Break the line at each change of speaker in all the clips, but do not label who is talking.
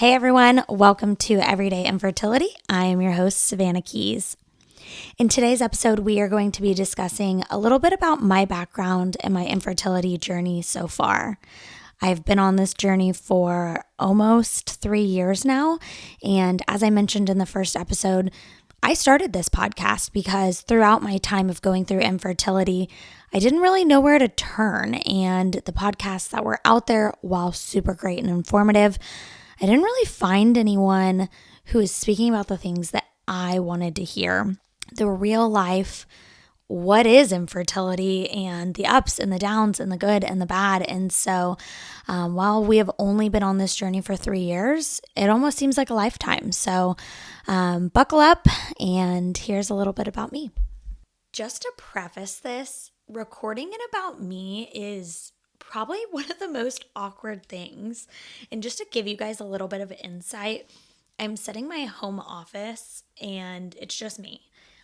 Hey everyone, welcome to Everyday Infertility. I am your host, Savannah Keys. In today's episode, we are going to be discussing a little bit about my background and my infertility journey so far. I've been on this journey for almost 3 years now, and as I mentioned in the first episode, I started this podcast because throughout my time of going through infertility, I didn't really know where to turn, and the podcasts that were out there, while super great and informative, I didn't really find anyone who was speaking about the things that I wanted to hear. The real life, what is infertility, and the ups and the downs and the good and the bad. And so while we have only been on this journey for 3 years, it almost seems like a lifetime. So buckle up, and here's a little bit about me. Just to preface this, recording it about me is probably one of the most awkward things. And just to give you guys a little bit of insight, I'm sitting in my home office and it's just me.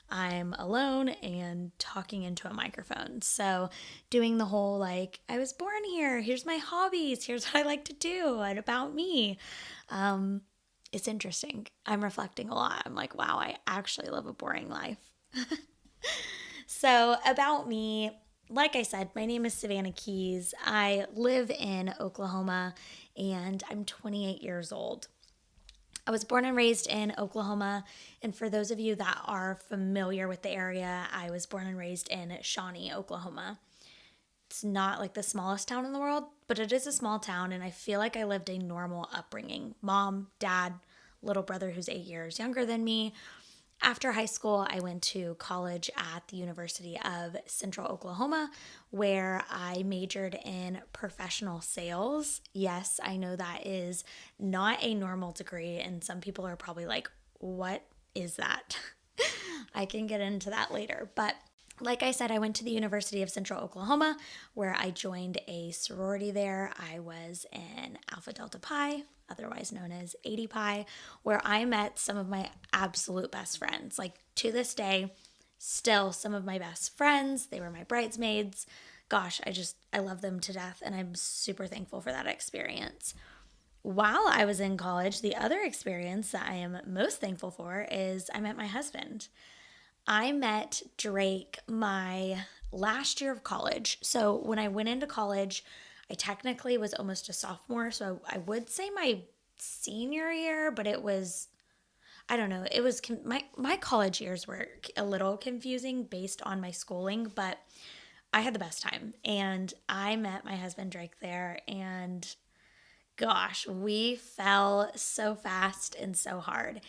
I'm alone and talking into a microphone. So doing the whole I was born here, here's my hobbies, here's what I like to do, and about me. It's interesting. I'm reflecting a lot. I'm like, wow, I actually live a boring life. So about me, like I said, my name is Savannah Keys. I live in Oklahoma and I'm 28 years old. I was born and raised in Oklahoma. And for those of you that are familiar with the area, I was born and raised in Shawnee, Oklahoma. It's not like the smallest town in the world, but it is a small town. And I feel like I lived a normal upbringing. Mom, dad, little brother who's 8 years younger than me. After high school, I went to college at the University of Central Oklahoma, where I majored in professional sales. Yes, I know that is not a normal degree, and some people are probably like, what is that? I can get into that later, but like I said, I went to the University of Central Oklahoma where I joined a sorority there. I was in Alpha Delta Pi, otherwise known as 80 Pi, where I met some of my absolute best friends. Like to this day, still some of my best friends. They were my bridesmaids. Gosh, I love them to death, and I'm super thankful for that experience. While I was in college, the other experience that I am most thankful for is I met my husband. I met Drake my last year of college. So when I went into college, I technically was almost a sophomore. So I would say my senior year, but it was, I don't know, it was my college years were a little confusing based on my schooling, but I had the best time. And I met my husband Drake there, and gosh, we fell so fast and so hard.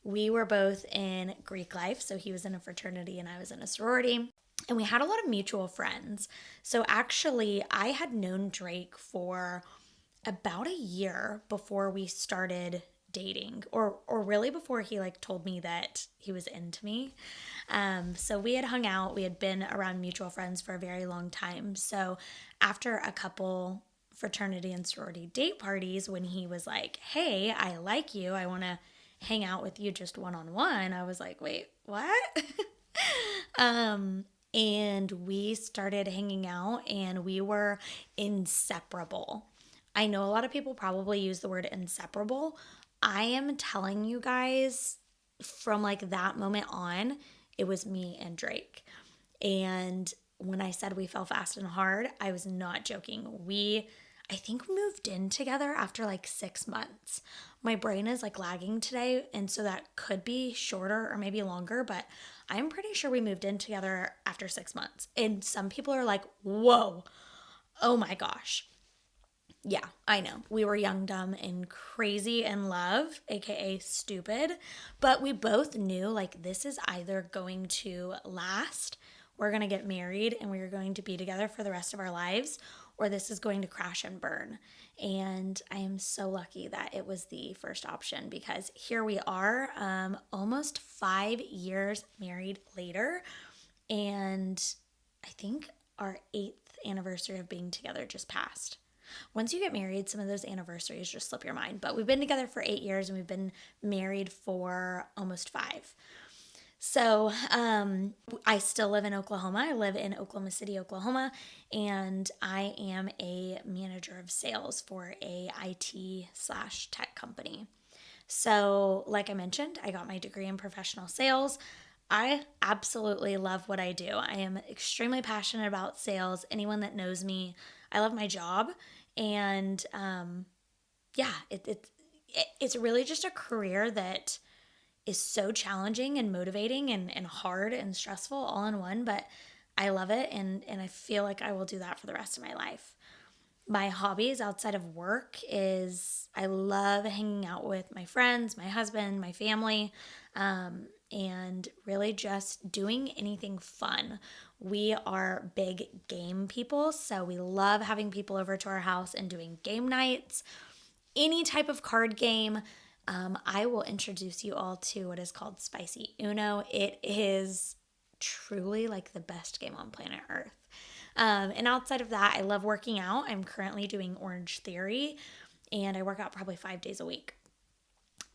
We were both in Greek life, so he was in a fraternity and I was in a sorority, and we had a lot of mutual friends. So actually, I had known Drake for about a year before we started dating, or really before he told me that he was into me. So we had hung out, we had been around mutual friends for a very long time. So after a couple fraternity and sorority date parties, when he was like, hey, I like you, I want to hang out with you just one-on-one, I was like, wait, what? And we started hanging out and we were inseparable. I know a lot of people probably use the word inseparable. I am telling you guys, from that moment on, it was me and Drake. And when I said we fell fast and hard, I was not joking. I think, moved in together after 6 months. My brain is lagging today, and so that could be shorter or maybe longer, but I'm pretty sure we moved in together after 6 months. And some people are like, whoa, oh my gosh. Yeah, I know. We were young, dumb, and crazy in love, aka stupid. But we both knew this is either going to last, we're going to get married, and we're going to be together for the rest of our lives, or this is going to crash and burn. And I am so lucky that it was the first option, because here we are, almost 5 years married later. And I think our 8th anniversary of being together just passed. Once you get married, some of those anniversaries just slip your mind. But we've been together for 8 years and we've been married for almost 5. So I still live in Oklahoma. I live in Oklahoma City, Oklahoma, and I am a manager of sales for a IT/tech company. So, like I mentioned, I got my degree in professional sales. I absolutely love what I do. I am extremely passionate about sales. Anyone that knows me, I love my job, and yeah, it's really just a career that is so challenging and motivating and hard and stressful all in one, but I love it, and I feel like I will do that for the rest of my life. My hobbies outside of work is I love hanging out with my friends, my husband, my family, and really just doing anything fun. We are big game people, so we love having people over to our house and doing game nights, any type of card game. I will introduce you all to what is called Spicy Uno. It is truly like the best game on planet Earth. And outside of that, I love working out. I'm currently doing Orange Theory, and I work out probably 5 days a week.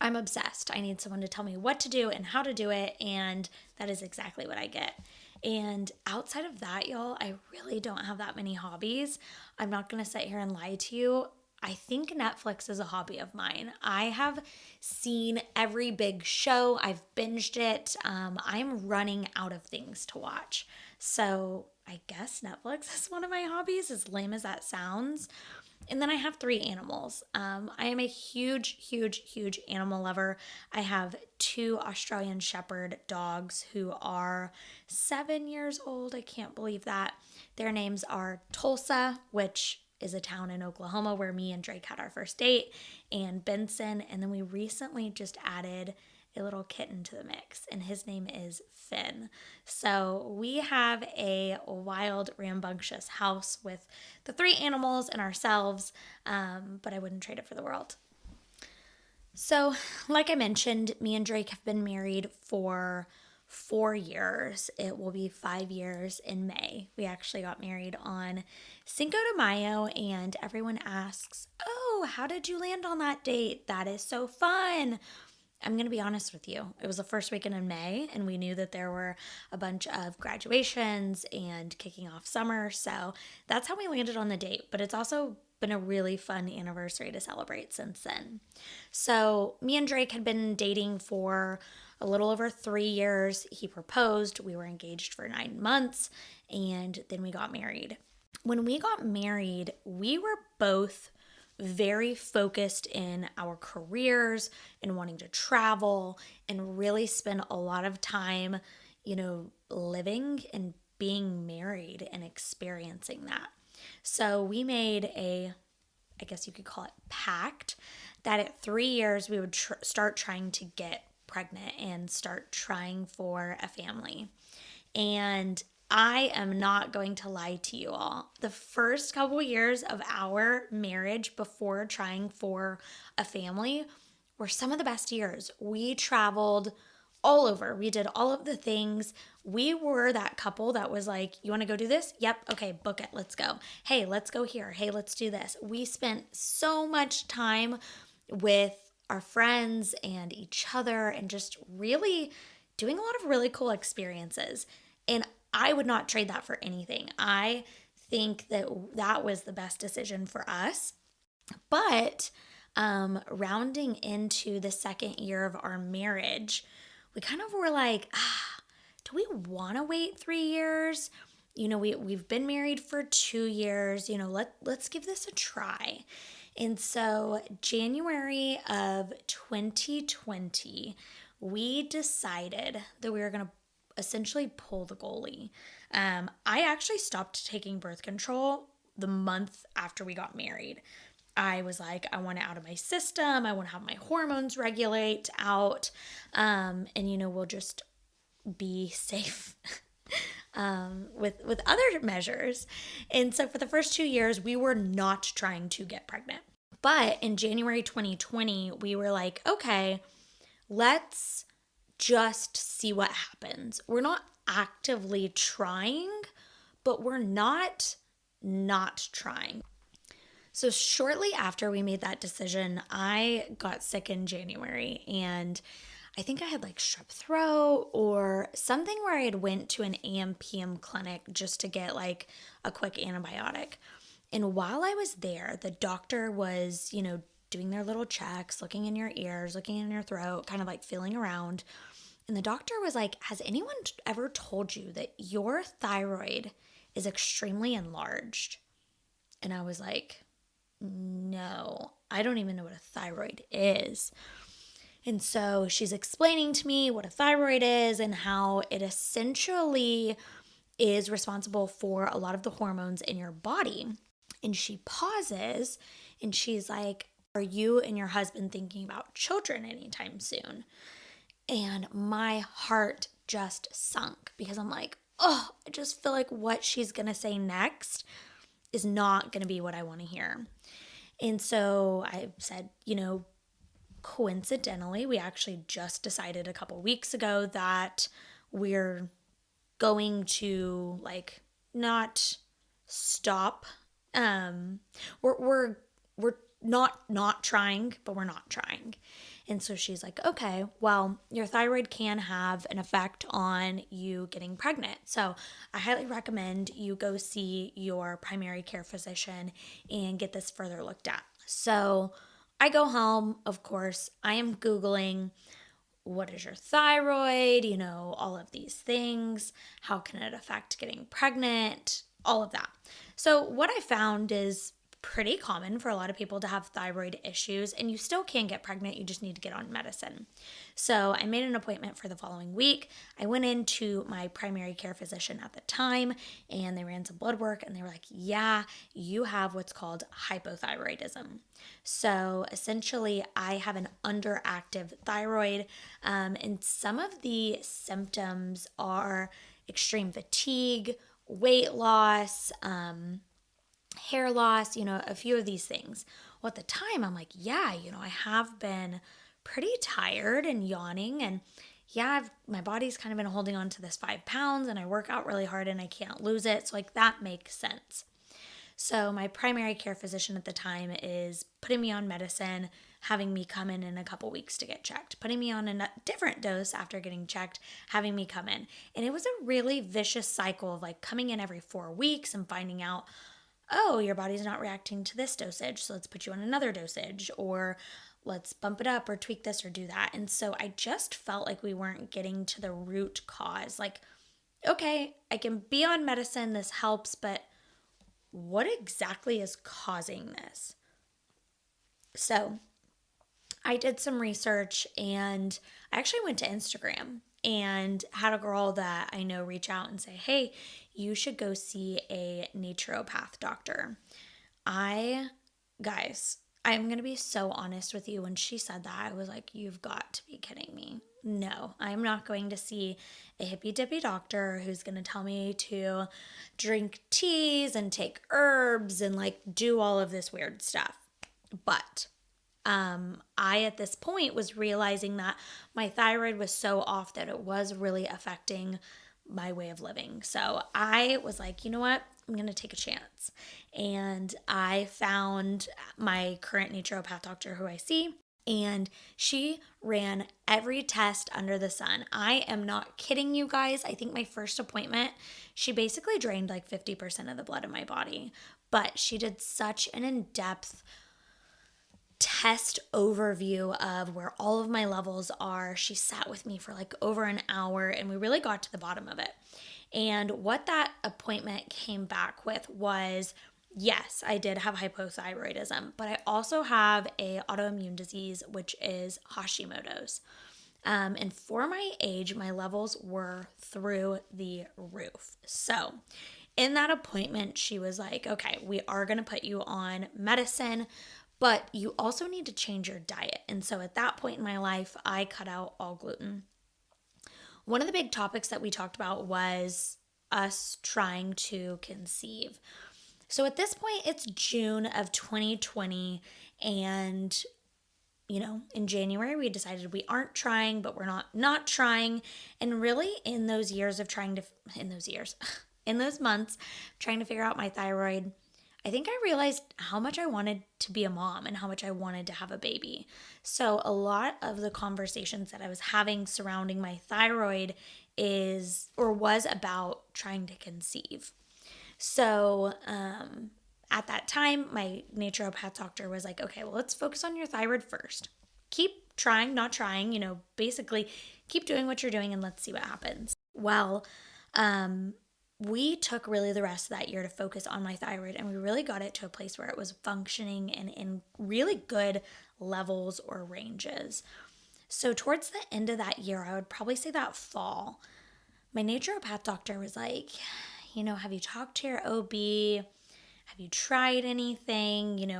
I'm obsessed. I need someone to tell me what to do and how to do it, and that is exactly what I get. And outside of that, y'all, I really don't have that many hobbies. I'm not going to sit here and lie to you. I think Netflix is a hobby of mine. I have seen every big show, I've binged it. I'm running out of things to watch. So I guess Netflix is one of my hobbies, as lame as that sounds. And then I have 3 animals. I am a huge, huge, huge animal lover. I have 2 Australian Shepherd dogs who are 7 years old. I can't believe that. Their names are Tulsa, which is a town in Oklahoma where me and Drake had our first date, and Benson. And then we recently just added a little kitten to the mix, and his name is Finn. So we have a wild, rambunctious house with the 3 animals and ourselves, but I wouldn't trade it for the world. So, like I mentioned, me and Drake have been married for 4 years. It will be 5 years in May. We actually got married on Cinco de Mayo, and everyone asks, "Oh, how did you land on that date? That is so fun." I'm going to be honest with you. It was the first weekend in May, and we knew that there were a bunch of graduations and kicking off summer. So that's how we landed on the date. But it's also been a really fun anniversary to celebrate since then. So me and Drake had been dating for a little over 3 years. He proposed. We were engaged for 9 months, and then we got married. When we got married, we were both very focused in our careers and wanting to travel and really spend a lot of time, living and being married and experiencing that. So we made I guess you could call it pact, that at 3 years we would start trying to get pregnant and start trying for a family. And I am not going to lie to you all. The first couple years of our marriage before trying for a family were some of the best years. We traveled all over. We did all of the things. We were that couple that was like, "You want to go do this? Yep. Okay, book it. Let's go. Hey, let's go here. Hey, let's do this." We spent so much time with our friends and each other and just really doing a lot of really cool experiences. And I would not trade that for anything. I think that that was the best decision for us. But rounding into the second year of our marriage, we kind of were like, do we want to wait 3 years? We've been married for 2 years. Let's give this a try. And so January of 2020, we decided that we were going to essentially pull the goalie. I actually stopped taking birth control the month after we got married. I was like, I want it out of my system. I want to have my hormones regulate out. We'll just be safe with other measures. And so for the first 2 years, we were not trying to get pregnant. But in January 2020, we were like, okay, let's just see what happens. We're not actively trying, but we're not trying. So shortly after we made that decision, I got sick in January, and I think I had like strep throat or something where I had went to an AM/PM clinic just to get like a quick antibiotic. And while I was there, the doctor was, doing their little checks, looking in your ears, looking in your throat, kind of like feeling around. And the doctor was like, "Has anyone ever told you that your thyroid is extremely enlarged?" And I was like, "No, I don't even know what a thyroid is." And so she's explaining to me what a thyroid is and how it essentially is responsible for a lot of the hormones in your body. And she pauses and she's like, "Are you and your husband thinking about children anytime soon?" And my heart just sunk because I'm like, oh, I just feel like what she's going to say next is not going to be what I want to hear. And so I said, coincidentally, we actually just decided a couple weeks ago that we're going to like not stop. We're not trying, but we're not trying. And so she's like, "Okay, well, your thyroid can have an effect on you getting pregnant. So I highly recommend you go see your primary care physician and get this further looked at." So I go home, of course, I am Googling what is your thyroid, all of these things. How can it affect getting pregnant? All of that. So, what I found is pretty common for a lot of people to have thyroid issues, and you still can get pregnant. You just need to get on medicine. So, I made an appointment for the following week. I went into my primary care physician at the time, and they ran some blood work, and they were like, "Yeah, you have what's called hypothyroidism." So, essentially, I have an underactive thyroid, and some of the symptoms are extreme fatigue, weight loss, hair loss, a few of these things. Well, at the time, I'm like, yeah, I have been pretty tired and yawning. And yeah, my body's kind of been holding on to this 5 pounds and I work out really hard and I can't lose it. So, like, that makes sense. So, my primary care physician at the time is putting me on medicine, having me come in a couple weeks to get checked, putting me on a different dose after getting checked, having me come in. And it was a really vicious cycle of like coming in every 4 weeks and finding out, oh, your body's not reacting to this dosage, so let's put you on another dosage, or let's bump it up or tweak this or do that. And so I just felt like we weren't getting to the root cause. Like, okay, I can be on medicine, this helps, but what exactly is causing this? So I did some research and I actually went to Instagram and had a girl that I know reach out and say, "Hey, you should go see a naturopath doctor." Guys, I'm going to be so honest with you. When she said that, I was like, "You've got to be kidding me." No, I'm not going to see a hippy dippy doctor who's going to tell me to drink teas and take herbs and like do all of this weird stuff. But I, at this point, was realizing that my thyroid was so off that it was really affecting my way of living. So I was like, you know what? I'm going to take a chance. And I found my current naturopath doctor who I see, and she ran every test under the sun. I am not kidding you guys. I think my first appointment, she basically drained like 50% of the blood in my body. But she did such an in-depth test overview of where all of my levels are. She sat with me for like over an hour and we really got to the bottom of it. And what that appointment came back with was, yes, I did have hypothyroidism, but I also have a autoimmune disease, which is Hashimoto's. And for my age, my levels were through the roof. So in that appointment, she was like, "Okay, we are going to put you on medicine, but you also need to change your diet." And so at that point in my life, I cut out all gluten. One of the big topics that we talked about was us trying to conceive. So at this point, it's June of 2020, and in January, we decided we aren't trying, but we're not trying. And really, in those months, trying to figure out my thyroid, I think I realized how much I wanted to be a mom and how much I wanted to have a baby. So, a lot of the conversations that I was having surrounding my thyroid was about trying to conceive. So, at that time, my naturopath doctor was like, okay, well, let's focus on your thyroid first. Keep trying, not trying, basically keep doing what you're doing and let's see what happens. Well, we took really the rest of that year to focus on my thyroid, and we really got it to a place where it was functioning and in really good levels or ranges. So, towards the end of that year, I would probably say that fall, my naturopath doctor was like, have you talked to your OB? Have you tried anything?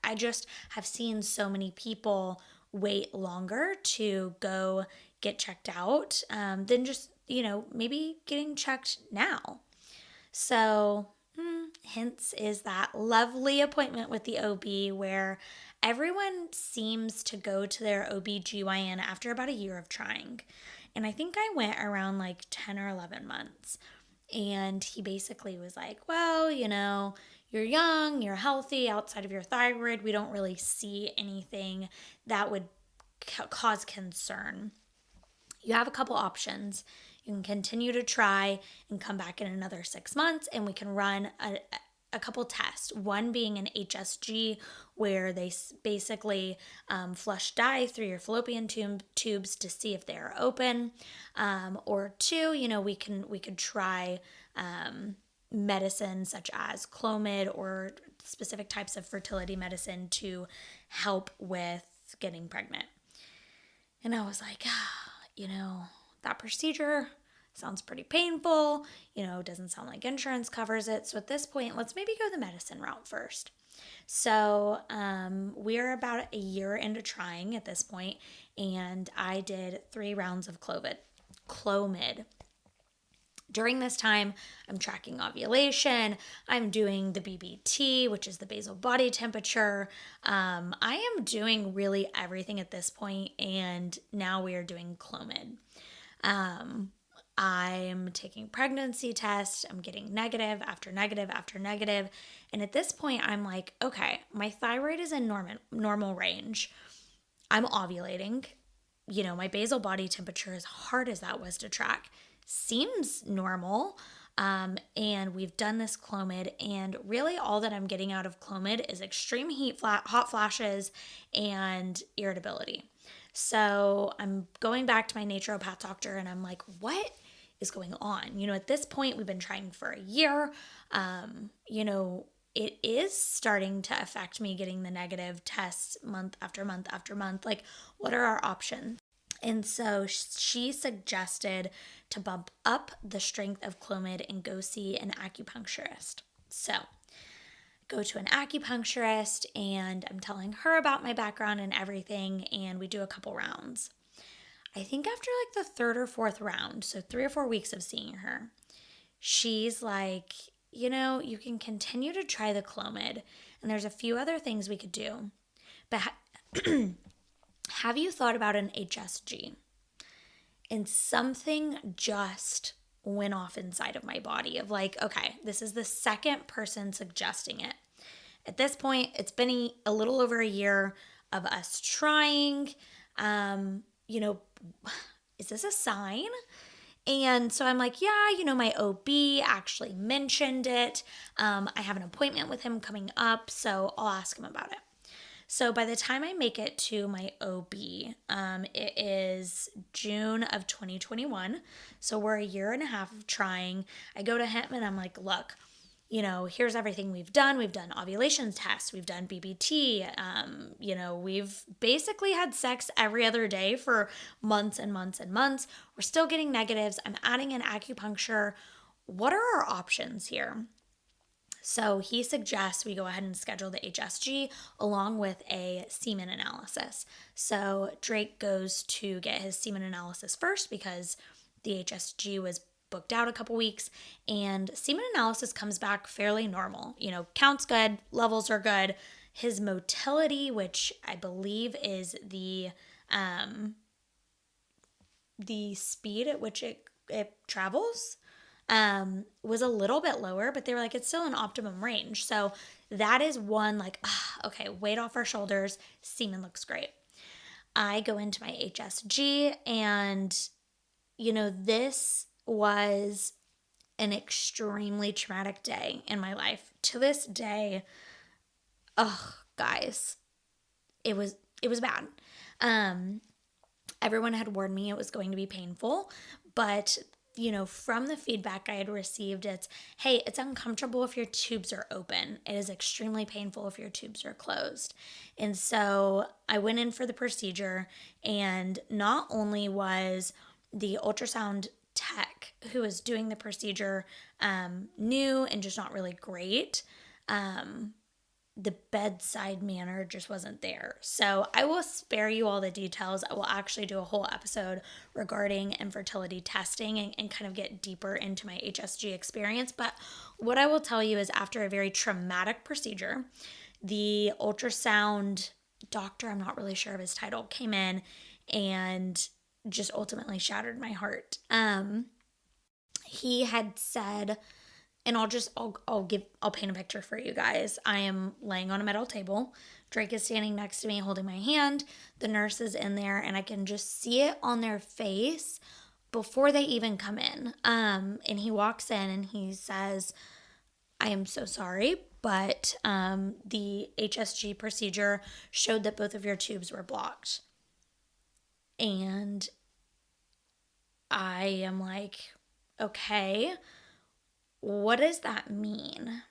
I just have seen so many people wait longer to go get checked out than just, maybe getting checked now. So, hence is that lovely appointment with the OB where everyone seems to go to their OB/GYN after about a year of trying. And I think I went around like 10 or 11 months. And he basically was like, well, you're young, you're healthy outside of your thyroid. We don't really see anything that would cause concern. You have a couple options. You can continue to try and come back in another 6 months, and we can run a couple tests. One being an HSG, where they basically flush dye through your fallopian tubes to see if they are open. Or two, we could try medicine such as Clomid or specific types of fertility medicine to help with getting pregnant. And I was like, that procedure sounds pretty painful, doesn't sound like insurance covers it. So at this point, let's maybe go the medicine route first. So we're about a year into trying at this point, and I did 3 rounds of Clomid. During this time, I'm tracking ovulation. I'm doing the BBT, which is the basal body temperature. I am doing really everything at this point, and now we are doing Clomid. I'm taking pregnancy tests. I'm getting negative after negative after negative. And at this point, I'm like, okay, my thyroid is in normal range. I'm ovulating. My basal body temperature, as hard as that was to track, seems normal. And we've done this Clomid, and really all that I'm getting out of Clomid is extreme hot flashes and irritability. So I'm going back to my naturopath doctor, and I'm like, what is going on? At this point, we've been trying for a year. It is starting to affect me getting the negative tests month after month after month. Like, what are our options? And so she suggested to bump up the strength of Clomid and go see an acupuncturist. So go to an acupuncturist, and I'm telling her about my background and everything, and we do a couple rounds. I think after like the 3rd or 4th round, so 3 or 4 weeks of seeing her, she's like, you can continue to try the Clomid, and there's a few other things we could do. But have you thought about an HSG? And something just went off inside of my body of like, okay, this is the second person suggesting it. At this point, it's been a little over a year of us trying. Is this a sign? And so I'm like, yeah, my OB actually mentioned it. I have an appointment with him coming up, so I'll ask him about it. So by the time I make it to my OB, it is June of 2021. So we're a year and a half of trying. I go to him and I'm like, look, here's everything we've done. We've done ovulation tests. We've done BBT. We've basically had sex every other day for months and months and months. We're still getting negatives. I'm adding in acupuncture. What are our options here? So he suggests we go ahead and schedule the HSG along with a semen analysis. So Drake goes to get his semen analysis first because the HSG was booked out a couple weeks, and semen analysis comes back fairly normal. Counts good, levels are good. His motility, which I believe is the speed at which it travels, was a little bit lower, but they were like, it's still an optimum range. So that is one like, okay, weight off our shoulders. Semen looks great. I go into my HSG, and, this was an extremely traumatic day in my life. To this day, guys, it was bad. Um, Everyone had warned me it was going to be painful, but from the feedback I had received, it's, hey, it's uncomfortable if your tubes are open. It is extremely painful if your tubes are closed. And so I went in for the procedure, and not only was the ultrasound tech who was doing the procedure new and just not really great, the bedside manner just wasn't there. So I will spare you all the details. I will actually do a whole episode regarding infertility testing and kind of get deeper into my HSG experience. But what I will tell you is, after a very traumatic procedure, the ultrasound doctor, I'm not really sure of his title, came in and just ultimately shattered my heart. He had said, and I'll paint a picture for you guys. I am laying on a metal table. Drake is standing next to me holding my hand. The nurse is in there, and I can just see it on their face before they even come in. And he walks in and he says, I am so sorry, but the HSG procedure showed that both of your tubes were blocked. And I am like, okay, what does that mean?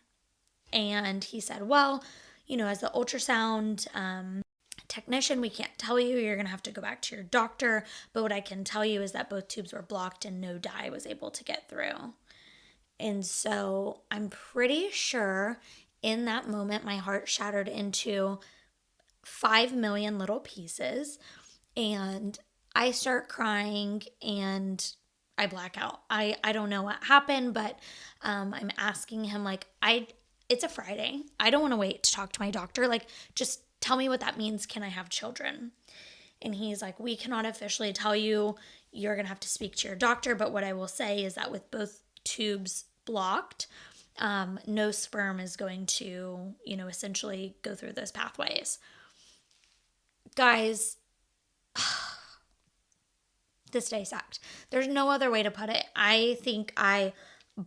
And he said, well, as the ultrasound technician, we can't tell you. You're going to have to go back to your doctor. But what I can tell you is that both tubes were blocked and no dye was able to get through. And so I'm pretty sure in that moment, my heart shattered into 5 million little pieces. And I start crying and I black out. I don't know what happened, but I'm asking him, like, it's a Friday. I don't want to wait to talk to my doctor. Like, just tell me what that means. Can I have children? And he's like, we cannot officially tell you. You're going to have to speak to your doctor. But what I will say is that with both tubes blocked, no sperm is going to, essentially go through those pathways. Guys, this day sucked. There's no other way to put it. I think I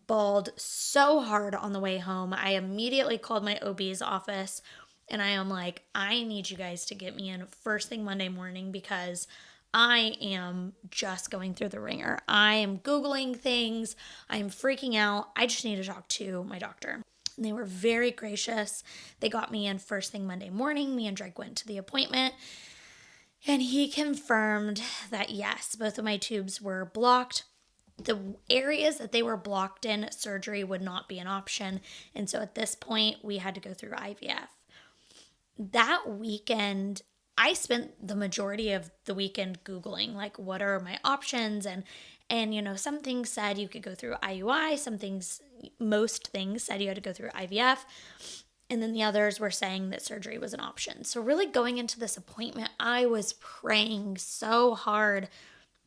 bawled so hard on the way home. I immediately called my OB's office and I am like, I need you guys to get me in first thing Monday morning because I am just going through the ringer. I am Googling things. I'm freaking out. I just need to talk to my doctor. And they were very gracious. They got me in first thing Monday morning. Me and Drake went to the appointment. And he confirmed that, yes, both of my tubes were blocked. The areas that they were blocked in, surgery would not be an option. And so at this point, we had to go through IVF. That weekend, I spent the majority of the weekend Googling, like, what are my options? And some things said you could go through IUI. Most things said you had to go through IVF. And then the others were saying that surgery was an option. So really going into this appointment, I was praying so hard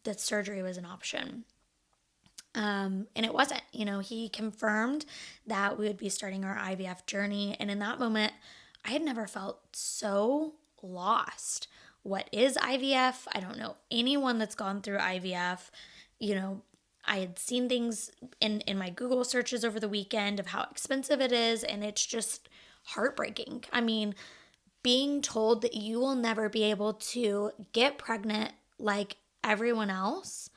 that surgery was an option. And it wasn't. He confirmed that we would be starting our IVF journey. And in that moment, I had never felt so lost. What is IVF? I don't know anyone that's gone through IVF. I had seen things in my Google searches over the weekend of how expensive it is, and it's just heartbreaking. I mean, being told that you will never be able to get pregnant like everyone else,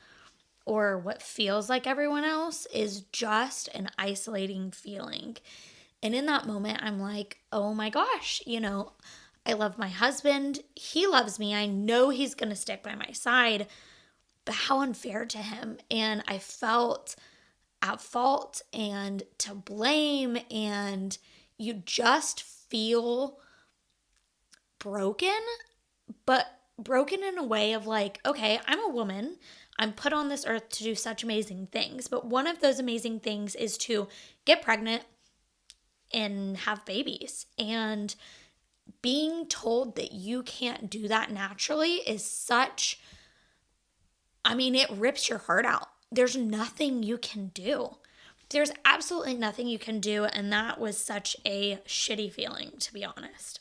or what feels like everyone else, is just an isolating feeling. And in that moment, I'm like, oh my gosh, I love my husband. He loves me. I know he's going to stick by my side, but how unfair to him. And I felt at fault and to blame, and you just feel broken, but broken in a way of like, okay, I'm a woman. I'm put on this earth to do such amazing things. But one of those amazing things is to get pregnant and have babies. And being told that you can't do that naturally is it rips your heart out. There's nothing you can do. There's absolutely nothing you can do, and that was such a shitty feeling, to be honest.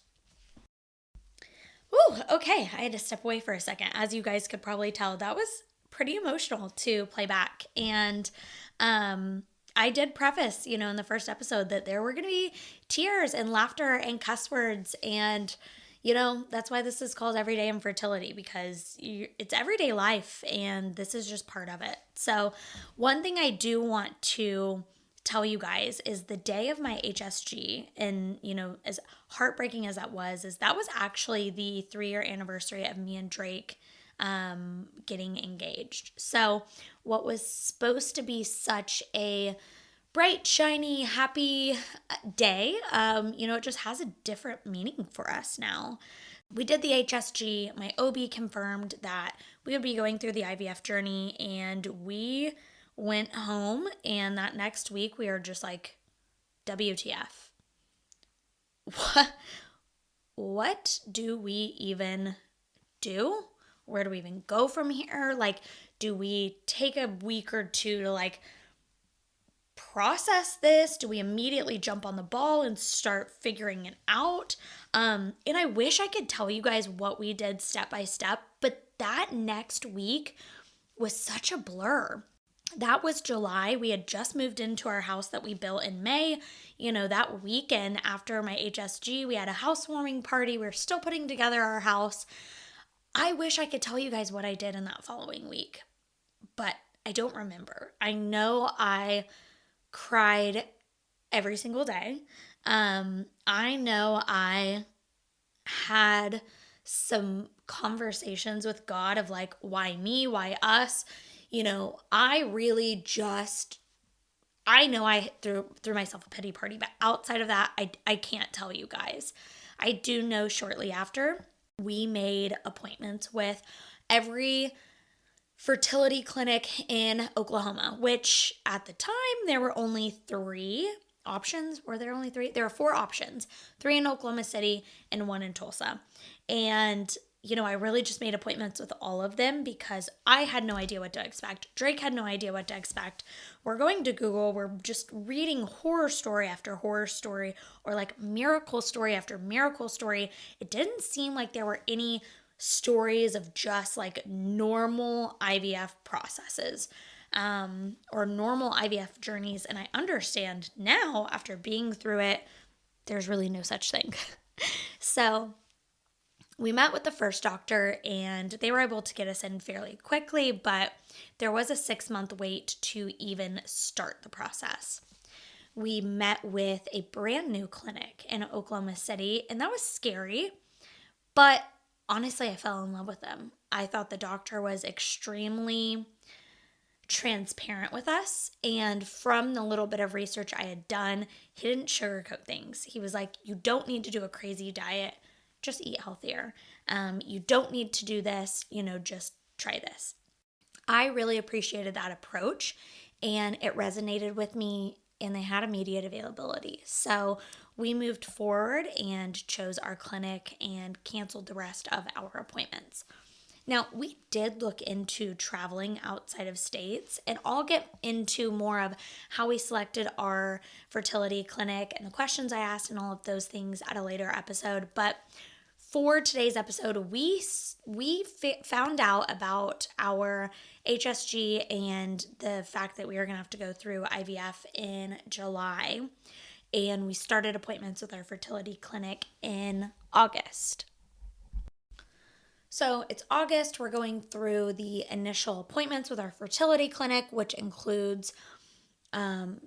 Ooh, okay, I had to step away for a second. As you guys could probably tell, that was pretty emotional to play back. And I did preface, in the first episode that there were going to be tears and laughter and cuss words. And, that's why this is called Everyday Infertility, because it's everyday life and this is just part of it. So, one thing I do want to tell you guys is the day of my HSG, and as heartbreaking as that was, is that was actually the 3-year anniversary of me and Drake getting engaged. So what was supposed to be such a bright, shiny, happy day, it just has a different meaning for us now. We did the HSG. My OB confirmed that we would be going through the IVF journey, and we went home, and that next week we were just like, WTF. What do we even do? Where do we even go from here? Like, do we take a week or two to process this? Do we immediately jump on the ball and start figuring it out? And I wish I could tell you guys what we did step by step, but that next week was such a blur. That was July. We had just moved into our house that we built in May. That weekend after my HSG, we had a housewarming party. We were still putting together our house. I wish I could tell you guys what I did in that following week, but I don't remember. I know I cried every single day. I know I had some conversations with God of why me? Why us? I really I know I threw myself a pity party, but outside of that, I can't tell you guys. I do know shortly after, we made appointments with every fertility clinic in Oklahoma, which at the time there were only 3 options. Were there only 3? There were 4 options, 3 in Oklahoma City and 1 in Tulsa. And I really just made appointments with all of them because I had no idea what to expect. Drake had no idea what to expect. We're going to Google. We're just reading horror story after horror story, or miracle story after miracle story. It didn't seem like there were any stories of just normal IVF processes or normal IVF journeys. And I understand now, after being through it, there's really no such thing. So we met with the first doctor and they were able to get us in fairly quickly, but there was a 6-month wait to even start the process. We met with a brand new clinic in Oklahoma City, and that was scary, but honestly, I fell in love with them. I thought the doctor was extremely transparent with us, and from the little bit of research I had done, he didn't sugarcoat things. He was like, you don't need to do a crazy diet, just eat healthier. You don't need to do this, just try this. I really appreciated that approach, and it resonated with me, and they had immediate availability. So we moved forward and chose our clinic and canceled the rest of our appointments. Now, we did look into traveling outside of states, and I'll get into more of how we selected our fertility clinic and the questions I asked and all of those things at a later episode. But for today's episode, we found out about our HSG and the fact that we were going to have to go through IVF in July. And we started appointments with our fertility clinic in August. So it's August. We're going through the initial appointments with our fertility clinic, which includes, kind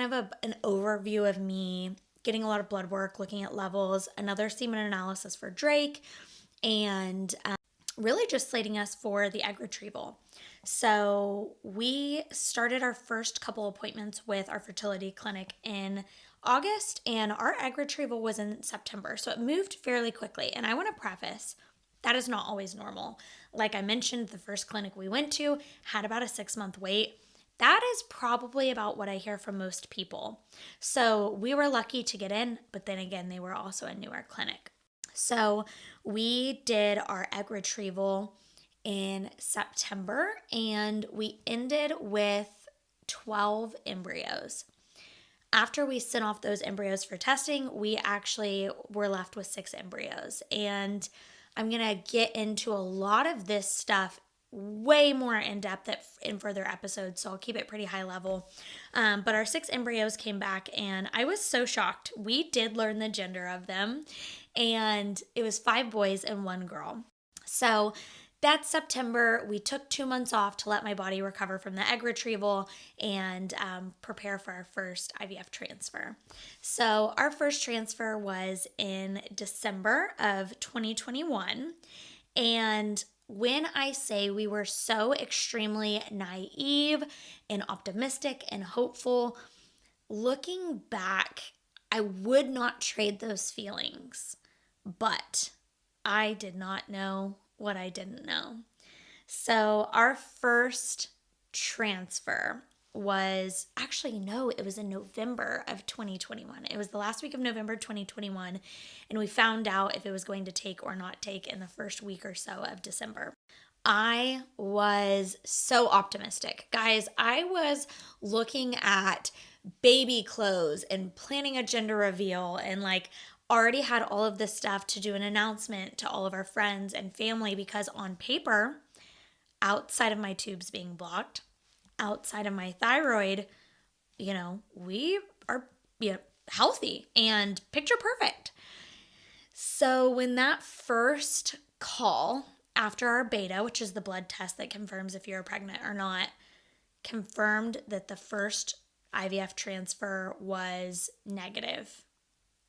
of an overview of me, getting a lot of blood work, looking at levels, another semen analysis for Drake, and really just slating us for the egg retrieval. So we started our first couple appointments with our fertility clinic in August, and our egg retrieval was in September. So it moved fairly quickly. And I want to preface, that is not always normal. Like I mentioned, the first clinic we went to had about a 6-month wait. That is probably about what I hear from most people. So we were lucky to get in, but then again, they were also a newer clinic. So we did our egg retrieval in September, and we ended with 12 embryos. After we sent off those embryos for testing, we actually were left with 6 embryos. And I'm going to get into a lot of this stuff way more in depth in further episodes, so I'll keep it pretty high level. But our 6 embryos came back, and I was so shocked. We did learn the gender of them, and it was 5 boys and 1 girl. So that September, we took 2 months off to let my body recover from the egg retrieval and prepare for our first IVF transfer. So our first transfer was in December of 2021. And when I say we were so extremely naive and optimistic and hopeful, looking back, I would not trade those feelings. But I did not know what I didn't know. So our first transfer was it was in November of 2021. It was the last week of November 2021, and we found out if it was going to take or not take in the first week or so of December. I was so optimistic. Guys, I was looking at baby clothes and planning a gender reveal and already had all of this stuff to do an announcement to all of our friends and family, because on paper, outside of my tubes being blocked, outside of my thyroid, we are healthy and picture perfect. So when that first call after our beta, which is the blood test that confirms if you're pregnant or not, confirmed that the first IVF transfer was negative,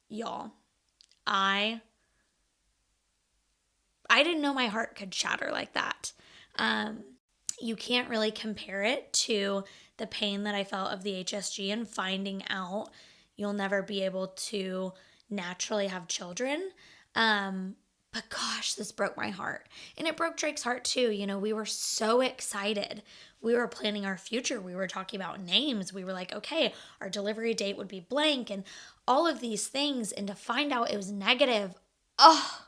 y'all, I didn't know my heart could shatter like that. You can't really compare it to the pain that I felt of the HSG and finding out you'll never be able to naturally have children. But gosh, this broke my heart. And it broke Drake's heart too. We were so excited. We were planning our future. We were talking about names. We were like, okay, our delivery date would be blank and all of these things. And to find out it was negative, I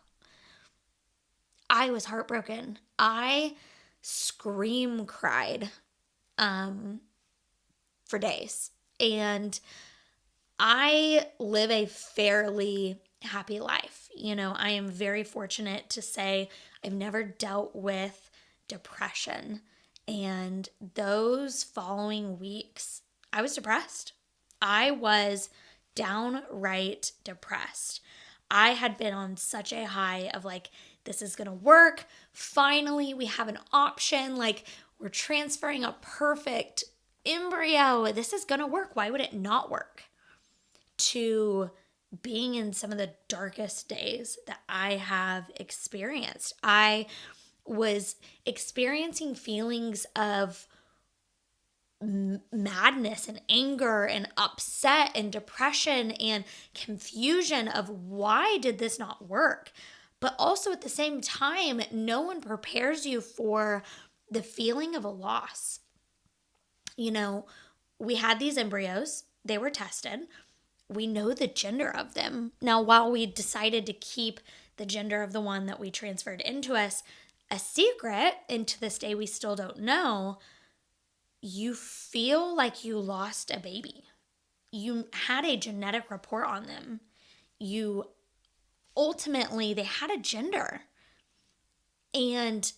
was heartbroken. I scream cried for days. And I live a fairly happy life. I am very fortunate to say I've never dealt with depression. And those following weeks, I was depressed. I was downright depressed. I had been on such a high of this is going to work. Finally, we have an option. We're transferring a perfect embryo. This is going to work. Why would it not work? To being in some of the darkest days that I have experienced. I was experiencing feelings of madness and anger and upset and depression and confusion of why did this not work? But also at the same time, no one prepares you for the feeling of a loss. We had these embryos, they were tested. We know the gender of them. Now, while we decided to keep the gender of the one that we transferred into us a secret, and to this day we still don't know, you feel like you lost a baby. You had a genetic report on them. Ultimately, they had a gender. And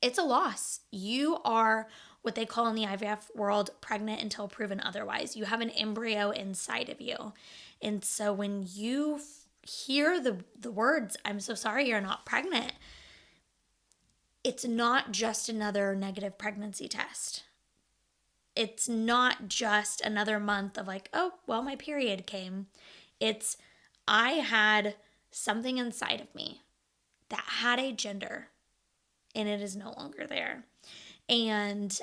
it's a loss. You are what they call in the IVF world pregnant until proven otherwise. You have an embryo inside of you. And so when you hear the words, I'm so sorry you're not pregnant, it's not just another negative pregnancy test. It's not just another month of oh, well, my period came. I had something inside of me that had a gender, and it is no longer there. And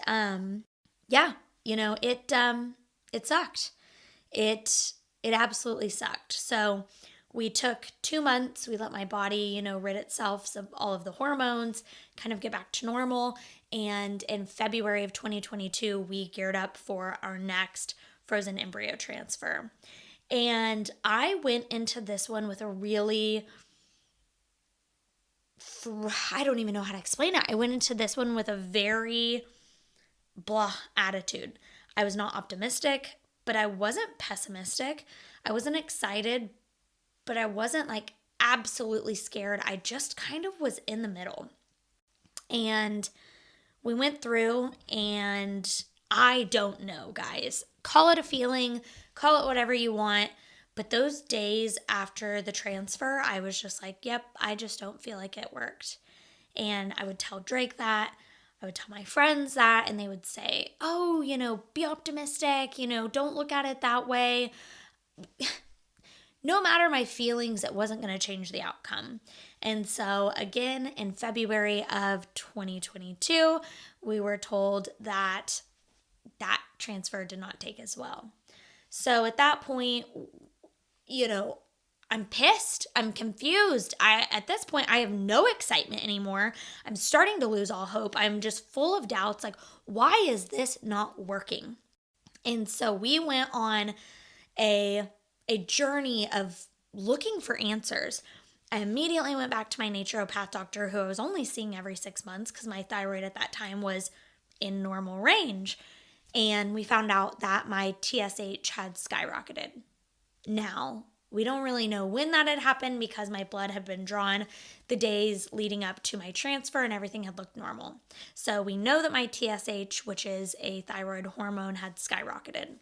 it sucked. It absolutely sucked. So we took 2 months. We let my body, rid itself of all of the hormones, kind of get back to normal. And in February of 2022, we geared up for our next frozen embryo transfer. And I went into this one with a really, I don't even know how to explain it. I went into this one with a very blah attitude. I was not optimistic, but I wasn't pessimistic. I wasn't excited, but I wasn't like absolutely scared. I just kind of was in the middle. And we went through, and I don't know, guys. Call it a feeling, call it whatever you want. But those days after the transfer, I was just like, yep, I just don't feel like it worked. And I would tell Drake that. I would tell my friends that, and they would say, oh, be optimistic, don't look at it that way. No matter my feelings, it wasn't going to change the outcome. And so, again, in February of 2022, we were told that that transfer did not take as well. So, at that point, I'm pissed. I'm confused. At this point, I have no excitement anymore. I'm starting to lose all hope. I'm just full of doubts. Like, why is this not working? And so we went on a journey of looking for answers. I immediately went back to my naturopath doctor, who I was only seeing every 6 months because my thyroid at that time was in normal range. And we found out that my TSH had skyrocketed. Now, we don't really know when that had happened because my blood had been drawn the days leading up to my transfer and everything had looked normal. So we know that my TSH, which is a thyroid hormone, had skyrocketed.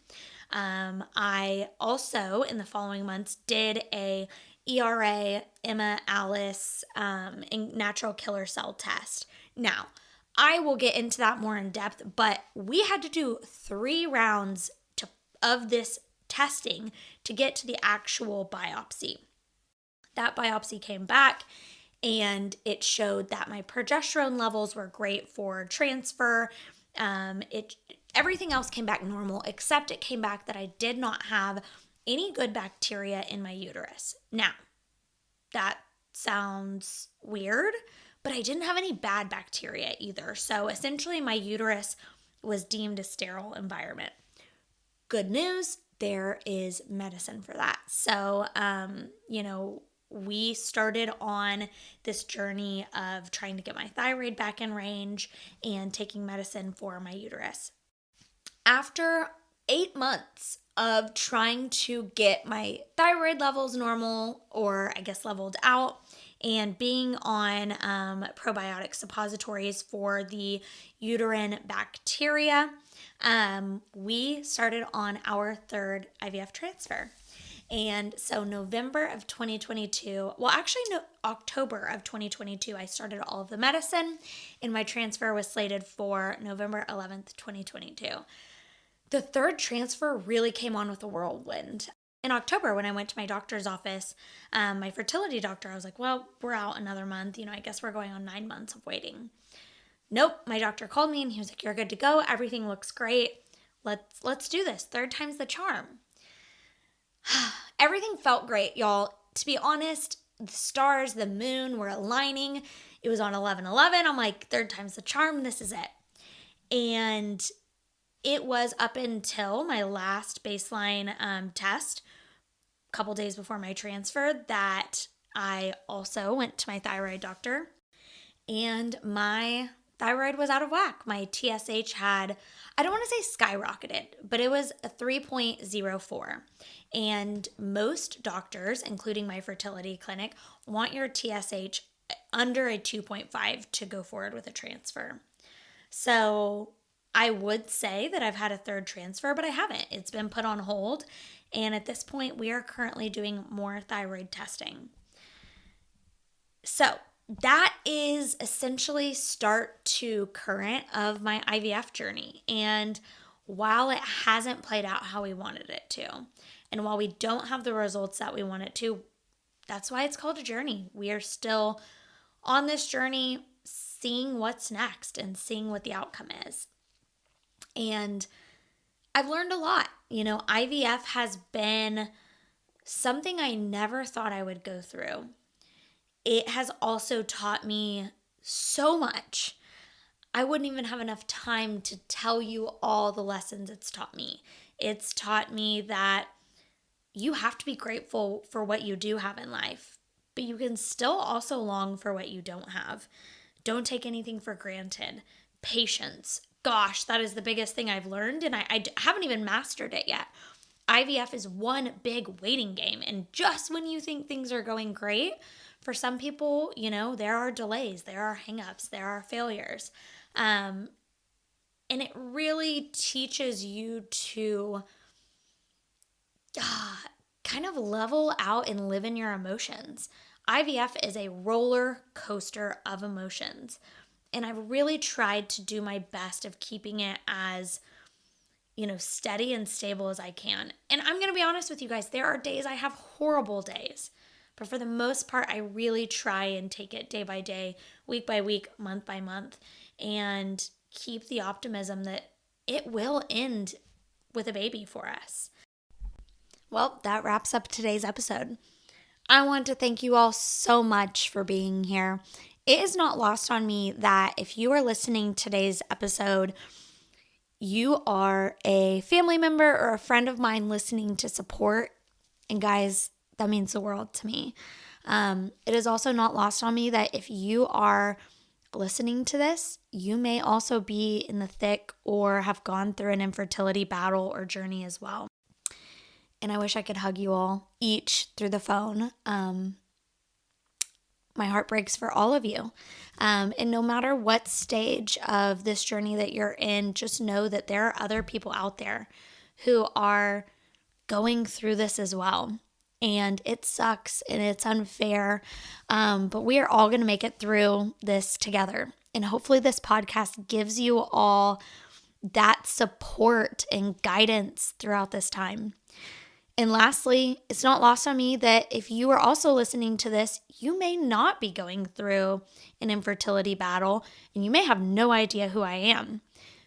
I also, in the following months, did a ERA, Emma Alice, natural killer cell test. Now, I will get into that more in depth, but we had to do 3 rounds of this testing to get to the actual biopsy. That biopsy came back and it showed that my progesterone levels were great for transfer. Everything else came back normal, except it came back that I did not have any good bacteria in my uterus. Now, that sounds weird, but I didn't have any bad bacteria either. So essentially, my uterus was deemed a sterile environment. Good news, there is medicine for that. So, we started on this journey of trying to get my thyroid back in range and taking medicine for my uterus. After 8 months of trying to get my thyroid levels normal, or I guess leveled out, and being on probiotic suppositories for the uterine bacteria, we started on our 3rd IVF transfer. And so November of 2022, October of 2022, I started all of the medicine, and my transfer was slated for November 11th, 2022. The 3rd transfer really came on with a whirlwind. In October, when I went to my doctor's office, my fertility doctor, I was like, well, we're out another month. I guess we're going on 9 months of waiting. Nope, my doctor called me and he was like, you're good to go. Everything looks great. Let's do this. 3rd time's the charm. Everything felt great, y'all. To be honest, the stars, the moon were aligning. It was on 11/11. I'm like, 3rd time's the charm. This is it. And it was up until my last baseline test, a couple days before my transfer, that I also went to my thyroid doctor, and my thyroid was out of whack. My TSH had, I don't want to say skyrocketed, but it was a 3.04. And most doctors, including my fertility clinic, want your TSH under a 2.5 to go forward with a transfer. So I would say that I've had a 3rd transfer, but I haven't. It's been put on hold. And at this point, we are currently doing more thyroid testing. So that is essentially start to current of my IVF journey. And while it hasn't played out how we wanted it to, and while we don't have the results that we want it to, that's why it's called a journey. We are still on this journey, seeing what's next and seeing what the outcome is. And I've learned a lot. IVF has been something I never thought I would go through. It has also taught me so much. I wouldn't even have enough time to tell you all the lessons it's taught me. It's taught me that you have to be grateful for what you do have in life, but you can still also long for what you don't have. Don't take anything for granted. Patience. Gosh, that is the biggest thing I've learned, and I haven't even mastered it yet. IVF is one big waiting game, and just when you think things are going great, for some people, there are delays, there are hangups, there are failures. And it really teaches you to kind of level out and live in your emotions. IVF is a roller coaster of emotions. And I've really tried to do my best of keeping it as, steady and stable as I can. And I'm going to be honest with you guys, there are days I have horrible days. But for the most part, I really try and take it day by day, week by week, month by month, and keep the optimism that it will end with a baby for us. Well, that wraps up today's episode. I want to thank you all so much for being here. It is not lost on me that if you are listening to today's episode, you are a family member or a friend of mine listening to support. And guys, that means the world to me. It is also not lost on me that if you are listening to this, you may also be in the thick or have gone through an infertility battle or journey as well. And I wish I could hug you all each through the phone. My heart breaks for all of you. And no matter what stage of this journey that you're in, just know that there are other people out there who are going through this as well. And it sucks and it's unfair, but we are all going to make it through this together. And hopefully this podcast gives you all that support and guidance throughout this time. And lastly, it's not lost on me that if you are also listening to this, you may not be going through an infertility battle and you may have no idea who I am,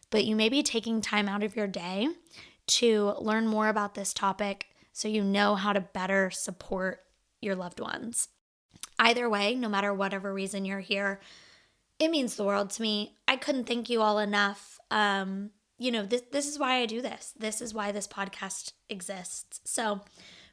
but you may be taking time out of your day to learn more about this topic so you know how to better support your loved ones. Either way, no matter whatever reason you're here, it means the world to me. I couldn't thank you all enough. This is why I do this. This is why this podcast exists. So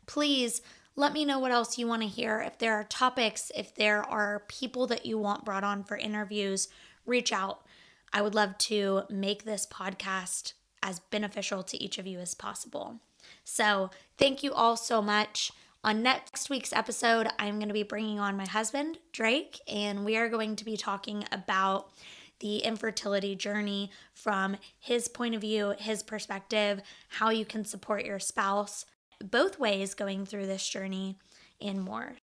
please let me know what else you want to hear. If there are topics, if there are people that you want brought on for interviews, reach out. I would love to make this podcast as beneficial to each of you as possible. So thank you all so much. On next week's episode, I'm going to be bringing on my husband, Drake, and we are going to be talking about the infertility journey from his point of view, his perspective, how you can support your spouse, both ways going through this journey, and more.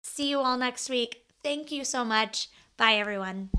See you all next week. Thank you so much. Bye, everyone.